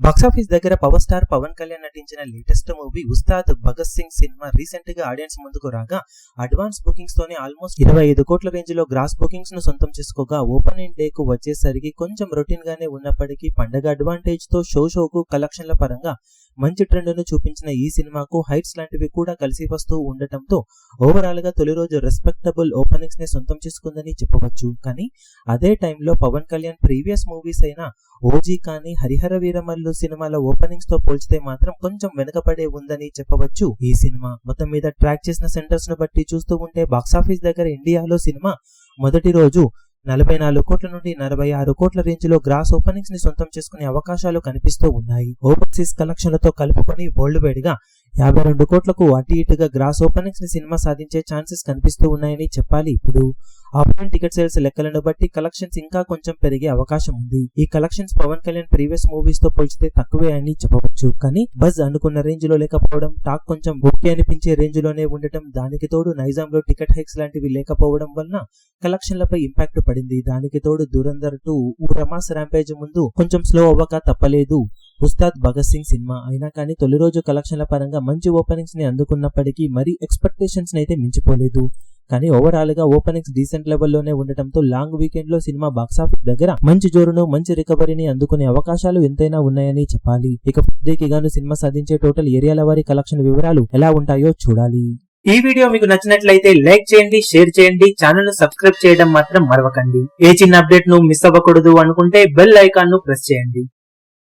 Box office దగ్గర power star Pawan Kalyan నటించిన latest movie Ustaad Bhagat Singh సినిమా రీసెంట్ గా ఆడియన్స్ ముందుకు రాగా అడ్వాన్స్ బుకింగ్స్ తోనే ఆల్మోస్ట్ 25 కోట్ల రేంజ్ లో గ్రాస్ బుకింగ్స్ ను సొంతం చేసుకోగా ఓపెనింగ్ డే కు వచ్చేసరికి కొంచెం రొటీన్ గానే ఉన్నప్పటికీ పండగ అడ్వాంటేజ్ తో షోకు కలెక్షన్ల పరంగా మంచి ట్రెండ్ ను చూపించిన ఈ సినిమాకు హైట్స్ లాంటివి కూడా కలిసి వస్తూ ఉండటంతో ఓవరాల్ గా తొలి రోజు రెస్పెక్టబుల్ ఓపెనింగ్స్ ని సొంతం చేసుకుందని చెప్పవచ్చు. కానీ అదే టైంలో పవన్ కళ్యాణ్ ప్రీవియస్ మూవీస్ అయిన ఓజీ కానీ హరిహర వీరమల్లు సినిమాల ఓపెనింగ్స్ తో పోల్చితే మాత్రం కొంచెం వెనకబడే ఉందని చెప్పవచ్చు. ఈ సినిమా మొత్తం మీద ట్రాక్ చేసిన సెంటర్స్ ను బట్టి చూస్తూ ఉంటే బాక్సాఫీస్ దగ్గర ఇండియాలో సినిమా మొదటి రోజు 44 కోట్ల నుండి 46 కోట్ల రేంజ్ లో గ్రాస్ ఓపెనింగ్స్ ని సొంతం చేసుకునే అవకాశాలు కనిపిస్తూ ఉన్నాయి. ఓవర్సీస్ కలెక్షన్లతో కలుపుకొని వరల్డ్ వైడ్ గా 52 కోట్లకు అటు ఇటుగా గ్రాస్ ఓపెనింగ్స్ ని సినిమా సాధించే ఛాన్సెస్ కనిపిస్తూ ఉన్నాయని చెప్పాలి. ఇప్పుడు ఆఫ్లైన్ టికెట్ సేల్స్ లెక్కలను బట్టి కలెక్షన్స్ ఇంకా కొంచెం పెరిగే అవకాశం ఉంది. ఈ collections Pawan Kalyan previous movies తో పోల్చితే తక్కువే అని చెప్పవచ్చు. కానీ బజ్ అనుకున్న రేంజ్ లో లేకపోవడం, టాక్ కొంచెం ఓకే అనిపించే రేంజ్ లోనే ఉండటం, దానికి తోడు నైజాం లో టికెట్ హైక్స్ లాంటివి లేకపోవడం వలన కలెక్షన్లపై ఇంపాక్ట్ పడింది. దానికి తోడు దురంధర్ 2 రమాస్ ర్యాంపేజ్ ముందు కొంచెం స్లో అవ్వక తప్పలేదు. ఉస్తాద్ భగత్ సింగ్ సినిమా అయినా కానీ తొలి రోజు కలెక్షన్ల పరంగా మంచి ఓపెనింగ్స్ ని అందుకున్నప్పటికీ మరీ ఎక్స్పెక్టేషన్స్ అయితే మించిపోలేదు. కానీ ఓవరాల్ గా ఓపెనింగ్స్ డీసెంట్ లెవెల్లోనే ఉండటంతో లాంగ్ వీకెండ్ లో సినిమా బాక్సాఫీస్ దగ్గర మంచి జోరును మంచి రికవరీని అందుకునే అవకాశాలు ఎంతైనా ఉన్నాయని చెప్పాలి. ఇక కి గాను సినిమా సాధించే టోటల్ ఏరియాల వారి కలెక్షన్ వివరాలు ఎలా ఉంటాయో చూడాలి. ఈ వీడియో మీకు నచ్చినట్లయితే లైక్ చేయండి, షేర్ చేయండి, ఛానల్ ను సబ్స్క్రైబ్ చేయడం మాత్రం మరవకండి. ఏ చిన్న అప్డేట్ ను మిస్ అవ్వకూడదు అనుకుంటే బెల్ ఐకాన్ ను ప్రెస్ చేయండి.